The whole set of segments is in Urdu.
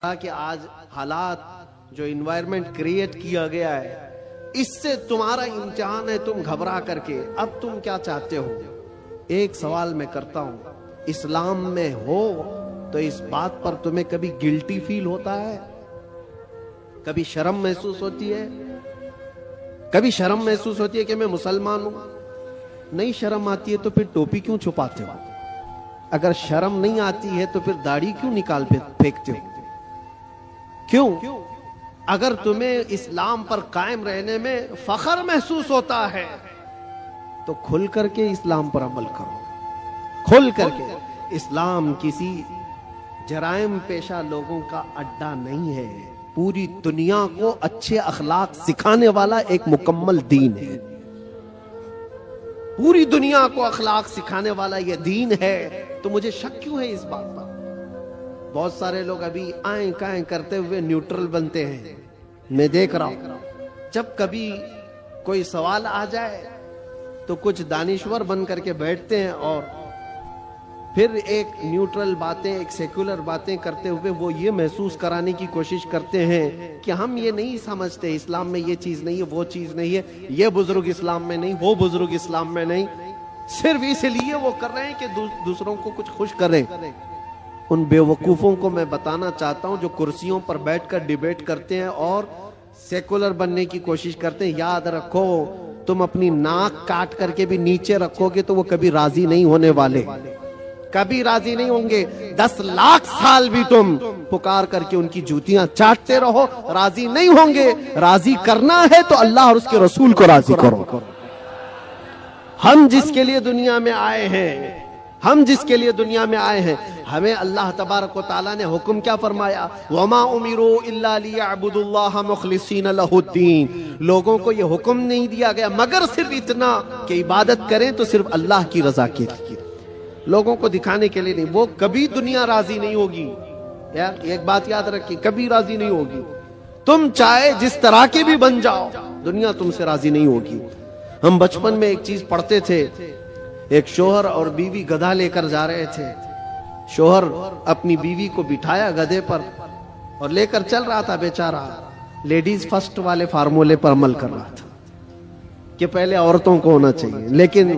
کہ آج حالات جو انوائرمنٹ کریٹ کیا گیا ہے اس سے تمہارا امتحان ہے، تم گھبرا کر کے اب تم کیا چاہتے ہو؟ ایک سوال میں کرتا ہوں، اسلام میں ہو تو اس بات پر تمہیں کبھی گلٹی فیل ہوتا ہے؟ کبھی شرم محسوس ہوتی ہے؟ کبھی شرم محسوس ہوتی ہے کہ میں مسلمان ہوں؟ نہیں شرم آتی ہے تو پھر ٹوپی کیوں چھپاتے ہو؟ اگر شرم نہیں آتی ہے تو پھر داڑھی کیوں نکال پھینکتے ہو؟ کیوں؟ اگر تمہیں اسلام پر قائم رہنے میں فخر محسوس ہوتا ہے تو کھل کر کے اسلام پر عمل کرو، کھل کر کے۔ اسلام کسی جرائم پیشہ لوگوں کا اڈا نہیں ہے، پوری دنیا کو اچھے اخلاق سکھانے والا ایک مکمل دین ہے، پوری دنیا کو اخلاق سکھانے والا یہ دین ہے۔ تو مجھے شک کیوں ہے اس بات پر؟ بہت سارے لوگ ابھی آئیں کائیں کرتے ہوئے نیوٹرل بنتے ہیں، میں دیکھ رہا ہوں۔ جب کبھی کوئی سوال آ جائے تو کچھ دانشور بن کر کے بیٹھتے ہیں اور پھر ایک نیوٹرل باتیں، ایک سیکولر باتیں کرتے ہوئے وہ یہ محسوس کرانے کی کوشش کرتے ہیں کہ ہم یہ نہیں سمجھتے، اسلام میں یہ چیز نہیں ہے، وہ چیز نہیں ہے، یہ بزرگ اسلام میں نہیں، وہ بزرگ اسلام میں نہیں، صرف اس لیے وہ کر رہے ہیں کہ دوسروں کو کچھ خوش کریں۔ ان بے وقوفوں کو میں بتانا چاہتا ہوں جو کرسیوں پر بیٹھ کر ڈیبیٹ کرتے ہیں اور سیکولر بننے کی کوشش کرتے ہیں، یاد رکھو تم اپنی ناک کاٹ کر کے بھی نیچے رکھو گے تو وہ کبھی راضی نہیں ہونے والے، کبھی راضی نہیں ہوں گے۔ 10 لاکھ سال بھی تم پکار کر کے ان کی جوتیاں چاٹتے رہو، راضی نہیں ہوں گے۔ راضی کرنا ہے تو اللہ اور اس کے رسول کو راضی کرو۔ ہم جس کے لیے دنیا میں آئے ہیں، ہم جس کے لیے دنیا میں آئے ہیں، ہمیں اللہ تبارک و تعالیٰ نے حکم کیا فرمایا؟ وَمَا أُمِرُوا إِلَّا لِيَعْبُدُوا اللَّهَ مُخْلِصِينَ لَهُ الدِّينَ۔ لوگوں کو یہ حکم نہیں دیا گیا مگر صرف اتنا کہ عبادت کریں تو صرف اللہ کی رضا کے لیے، لوگوں کو دکھانے کے لیے نہیں۔ وہ کبھی دنیا راضی نہیں ہوگی، یار ایک بات یاد رکھیے، کبھی راضی نہیں ہوگی۔ تم چاہے جس طرح کے بھی بن جاؤ، دنیا تم سے راضی نہیں ہوگی۔ ہم بچپن میں ایک چیز پڑھتے تھے، ایک شوہر اور بیوی گدھا لے کر جا رہے تھے، شوہر اپنی بیوی کو بٹھایا گدھے پر اور لے کر چل رہا تھا، بیچارہ لیڈیز فرسٹ والے فارمولے پر عمل کر رہا تھا کہ پہلے عورتوں کو ہونا چاہیے، لیکن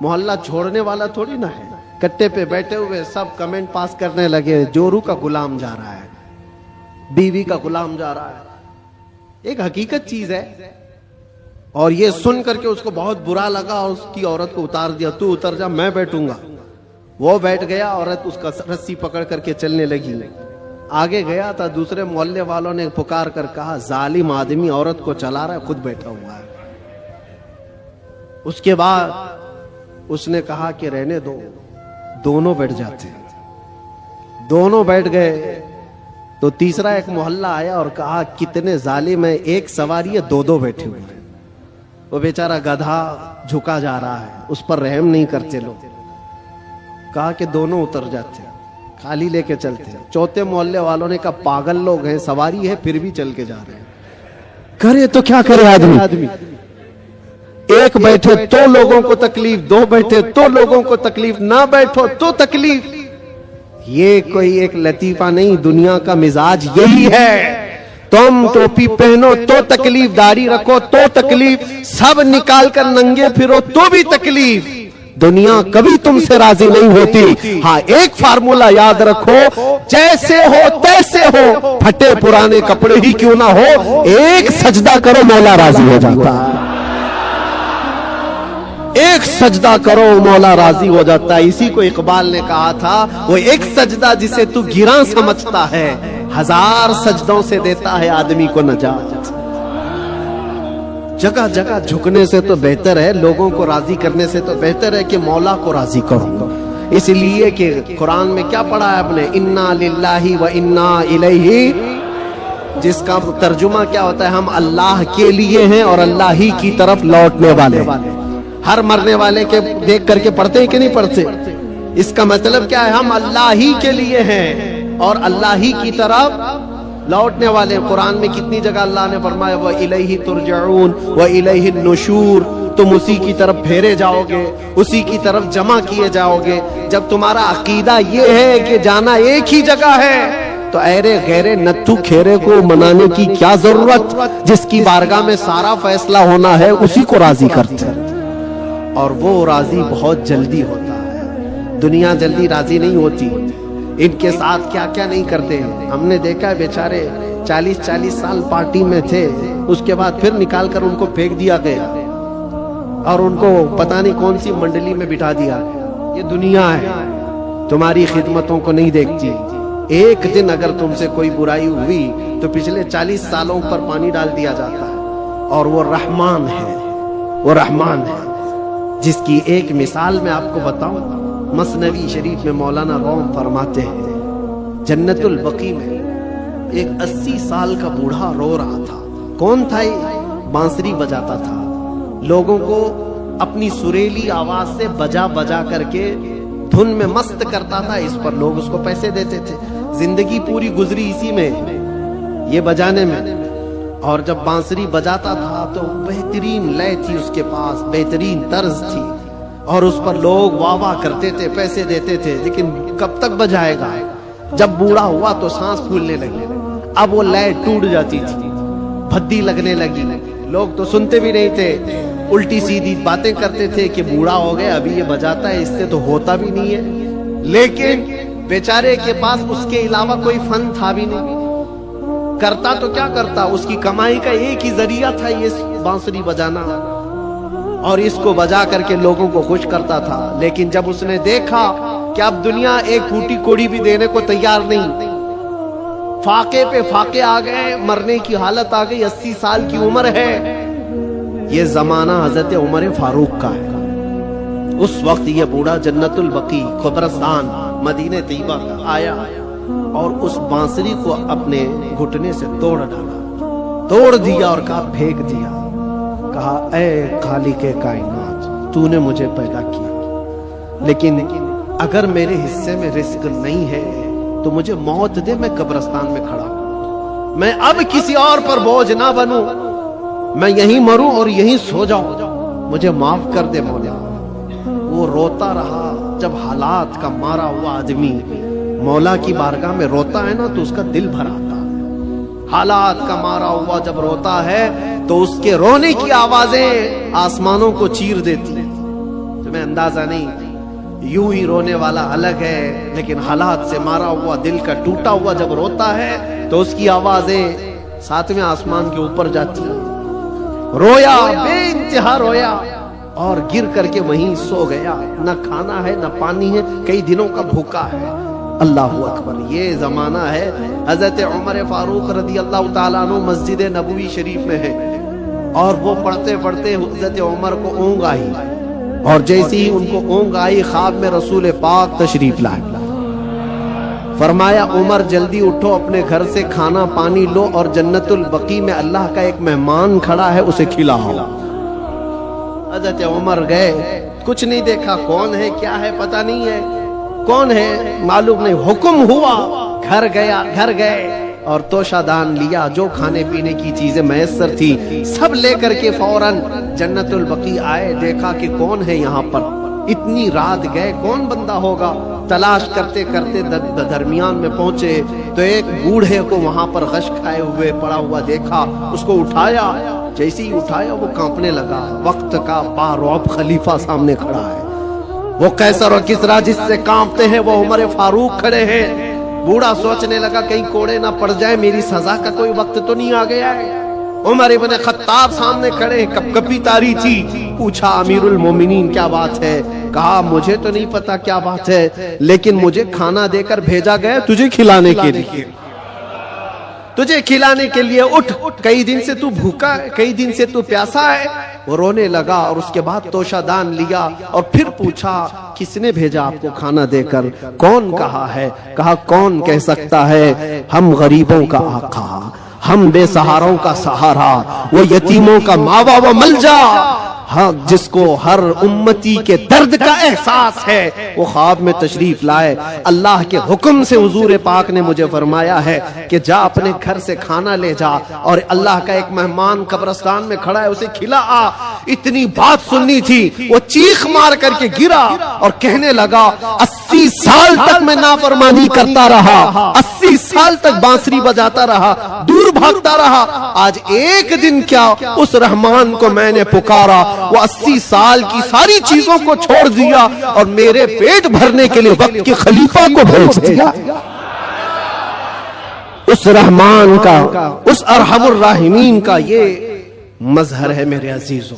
محلہ چھوڑنے والا تھوڑی نہ ہے۔ کٹے پہ بیٹھے ہوئے سب کمنٹ پاس کرنے لگے، جورو کا غلام جا رہا ہے، بیوی کا غلام جا رہا ہے۔ ایک حقیقت چیز ہے، اور یہ سن کر کے اس کو بہت برا لگا اور اس کی عورت کو اتار دیا، تو اتر جا میں بیٹھوں گا۔ وہ بیٹھ گیا، عورت اس کا رسی پکڑ کر کے چلنے لگی۔ آگے گیا تھا، دوسرے محلے والوں نے پکار کر کہا ظالم آدمی عورت کو چلا رہا ہے، خود بیٹھا ہوا ہے۔ اس کے بعد اس نے کہا کہ رہنے دو، دونوں بیٹھ جاتے ہیں۔ دونوں بیٹھ گئے تو تیسرا ایک محلہ آیا اور کہا کتنے ظالم ہیں، ایک سواری ہے، دو بیٹھے ہوئے ہیں۔ وہ بیچارہ گدھا جھکا جا رہا ہے، اس پر رحم نہیں کرتے لوگ۔ کہا کہ دونوں اتر جاتے ہیں، خالی لے کے چلتے ہیں۔ چوتھے محلے والوں نے کہا پاگل لوگ ہیں، سواری ہے پھر بھی چل کے جا رہے ہیں، کرے تو کیا کرے آدمی؟ ایک بیٹھے تو لوگوں کو تکلیف، دو بیٹھے تو لوگوں کو تکلیف، نہ بیٹھو تو تکلیف۔ یہ کوئی ایک لطیفہ نہیں، دنیا کا مزاج یہی ہے۔ تم ٹوپی پہنو تو تکلیف، داڑھی رکھو تو تکلیف، سب نکال کر ننگے پھرو تو بھی تکلیف۔ دنیا کبھی تم سے راضی نہیں ہوتی۔ ہاں ایک فارمولا یاد رکھو، جیسے ہو تیسے ہو، پھٹے پرانے کپڑے ہی کیوں نہ ہو، ایک سجدہ کرو مولا راضی ہو جاتا ہے۔ ایک سجدہ کرو مولا راضی ہو جاتا ہے۔ اسی کو اقبال نے کہا تھا، وہ ایک سجدہ جسے تو گراں سمجھتا ہے، 1000 سجدوں سے دیتا ہے آدمی کو نجات۔ جگہ جگہ جھکنے سے تو بہتر ہے، لوگوں کو راضی کرنے سے تو بہتر ہے کہ مولا کو راضی کرو۔ اس لیے کہ قرآن میں کیا پڑھا ہے آپ نے؟ انا للہ و انا الیہ، جس کا ترجمہ کیا ہوتا ہے؟ ہم اللہ کے لیے ہیں اور اللہ ہی کی طرف لوٹنے والے۔ ہر مرنے والے کے دیکھ کر کے پڑھتے ہیں کہ نہیں پڑھتے؟ اس کا مطلب کیا ہے؟ ہم اللہ ہی کے لیے ہیں اور اللہ ہی کی طرف لوٹنے والے۔ قرآن میں کتنی جگہ اللہ نے فرمایا وَإِلَيْهِ تُرْجَعُونَ وَإِلَيْهِ النُّشُورُ، تم اسی کی طرف پھیرے جاؤ گے، اسی کی طرف جمع کیے جاؤ گے۔ جب تمہارا عقیدہ یہ ہے کہ جانا ایک ہی جگہ ہے تو ایرے غیرے نتھو کھیرے کو منانے کی کیا ضرورت، جس کی بارگاہ میں سارا فیصلہ ہونا ہے اسی کو راضی کرتے ہیں، اور وہ راضی بہت جلدی ہوتا ہے، دنیا جلدی راضی نہیں ہوتی۔ ان کے ساتھ کیا کیا نہیں کرتے، ہم نے دیکھا ہے بیچارے 40 سال پارٹی میں تھے، اس کے بعد پھر نکال کر ان کو پھینک دیا گیا اور ان کو پتہ نہیں کون سی منڈلی میں بٹھا دیا گیا۔ یہ دنیا ہے، تمہاری خدمتوں کو نہیں دیکھتی۔ ایک دن اگر تم سے کوئی برائی ہوئی تو پچھلے 40 سالوں پر پانی ڈال دیا جاتا ہے، اور وہ رحمان ہے، وہ رحمان ہے، جس کی ایک مثال میں آپ کو بتاؤں۔ مثنوی شریف میں مولانا روم فرماتے ہیں جنت البقیع میں ایک 80 سال کا بوڑھا رو رہا تھا۔ کون تھا یہ؟ بانسری بجاتا تھا، لوگوں کو اپنی سریلی آواز سے بجا بجا کر کے دھن میں مست کرتا تھا، اس پر لوگ اس کو پیسے دیتے تھے۔ زندگی پوری گزری اسی میں، یہ بجانے میں، اور جب بانسری بجاتا تھا تو بہترین لے تھی اس کے پاس، بہترین طرز تھی، اور اس پر لوگ واہ واہ کرتے تھے، پیسے دیتے تھے۔ لیکن کب تک بجائے گا؟ جب بوڑھا ہوا تو سانس پھولنے لگی، اب وہ لے ٹوٹ جاتی تھی، بھدی لگنے لگی، لوگ تو سنتے بھی نہیں تھے، الٹی سیدھی باتیں کرتے تھے کہ بوڑھا ہو گیا، ابھی یہ بجاتا ہے، اس سے تو ہوتا بھی نہیں ہے۔ لیکن بیچارے کے پاس اس کے علاوہ کوئی فن تھا بھی نہیں، کرتا تو کیا کرتا، اس کی کمائی کا ایک ہی ذریعہ تھا یہ بانسری بجانا، اور اس کو بجا کر کے لوگوں کو خوش کرتا تھا۔ لیکن جب اس نے دیکھا کہ اب دنیا ایک پھوٹی کوڑی بھی دینے کو تیار نہیں، فاقے پہ فاقے آ گئے، مرنے کی حالت آ گئی، 80 سال کی عمر ہے۔ یہ زمانہ حضرت عمر فاروق کا ہے۔ اس وقت یہ بوڑھا جنت البقیع قبرستان مدینہ طیبہ کا آیا اور اس بانسری کو اپنے گھٹنے سے توڑ ڈالا، توڑ دیا اور کہا پھینک دیا، کہا اے خالق کائنات، تو نے مجھے پیدا کیا، لیکن اگر میرے حصے میں رزق نہیں ہے تو مجھے موت دے، میں قبرستان میں کھڑا ہوں، میں اب کسی اور پر بوجھ نہ بنوں، میں یہیں مروں اور یہیں سو جاؤں، مجھے معاف کر دے مولا۔ وہ روتا رہا۔ جب حالات کا مارا ہوا آدمی مولا کی بارگاہ میں روتا ہے نا تو اس کا دل بھر آتا ہے۔ حالات کا مارا ہوا جب روتا ہے تو اس کے رونے کی آوازیں آسمانوں کو چیر دیتی ہیں۔ تمہیں اندازہ نہیں، یوں ہی رونے والا الگ ہے، لیکن حالات سے مارا ہوا دل کا ٹوٹا ہوا جب روتا ہے تو اس کی آوازیں 7ویں آسمان کے اوپر جاتی ہیں۔ رویا، بے انتہا رویا، اور گر کر کے وہیں سو گیا، نہ کھانا ہے نہ پانی ہے، کئی دنوں کا بھوکا ہے۔ اللہ اکبر، یہ زمانہ ہے۔ حضرت عمر فاروق رضی اللہ تعالیٰ عنہ مسجد نبوی شریف میں ہے، اور وہ پڑھتے پڑھتے حضرت عمر کو اونگ آئی، اور جیسی ہی ان کو اونگ آئی خواب میں رسول پاک تشریف لائے، فرمایا عمر جلدی اٹھو، اپنے گھر سے کھانا پانی لو، اور جنت البقیع میں اللہ کا ایک مہمان کھڑا ہے، اسے کھلاؤ۔ حضرت عمر گئے، کچھ نہیں دیکھا، کون ہے کیا ہے پتہ نہیں ہے، کون ہے معلوم نہیں، حکم ہوا، گھر گیا، گھر گئے اور توشہ دان لیا، جو کھانے پینے کی چیزیں میسر تھی سب لے کر کے فوراً جنت البقیع آئے، دیکھا کہ کون ہے یہاں پر، اتنی رات گئے، کون بندہ ہوگا، تلاش کرتے کرتے درمیان میں پہنچے تو ایک بوڑھے کو وہاں پر غش کھائے ہوئے پڑا ہوا دیکھا، اس کو اٹھایا، جیسے ہی اٹھایا وہ کانپنے لگا، وقت کا بارعب خلیفہ سامنے کھڑا ہے، وہ قیصر اور کسریٰ جس سے کانپتے ہیں وہ عمر فاروق کھڑے ہیں۔ بوڑھا سوچنے لگا کہیں کوڑے نہ پڑ جائے، میری سزا کا کوئی وقت تو نہیں آ گیا ہے۔ عمر ابن خطاب سامنے کھڑے، کپ کپی تاری تھی، پوچھا امیر المومنین کیا بات ہے؟ کہا مجھے تو نہیں پتا کیا بات ہے، لیکن مجھے کھانا دے کر بھیجا گیا تجھے کھلانے کے لیے، تجھے کھلانے کے لیے، اٹھ، کئی دن سے تو بھوکا ہے، کئی دن سے تو پیاسا ہے۔ وہ رونے لگا اور اس کے بعد توشہ دان لیا اور پھر پوچھا کس نے بھیجا آپ کو کھانا دے کر؟ کون کہا ہے؟ کہا کون کہہ سکتا ہے، ہم غریبوں کا آقا، ہم بے سہاروں کا سہارا، وہ یتیموں کا ماوا و ملجا، ہاں جس کو ہر امتی کے درد کا احساس ہے، وہ خواب میں تشریف لائے۔ اللہ کے حکم سے حضور پاک نے مجھے فرمایا ہے کہ جا اپنے گھر سے کھانا لے جا، اور اللہ کا ایک مہمان قبرستان میں کھڑا ہے اسے کھلا آ۔ اتنی بات سننی تھی، وہ چیخ مار کر کے گرا اور کہنے لگا 80 سال تک میں نافرمانی کرتا رہا، 80 سال تک بانسری بجاتا رہا، دور بھاگتا رہا، آج ایک دن کیا اس رحمان کو میں نے پکارا، وہ 80 سال کی ساری چیزوں کو چھوڑ دیا اور میرے پیٹ بھرنے کے لیے وقت کے خلیفہ کو بھیج دیا۔ اس رحمان کا، اس ارحم الراحمین کا یہ مظہر ہے میرے عزیزوں۔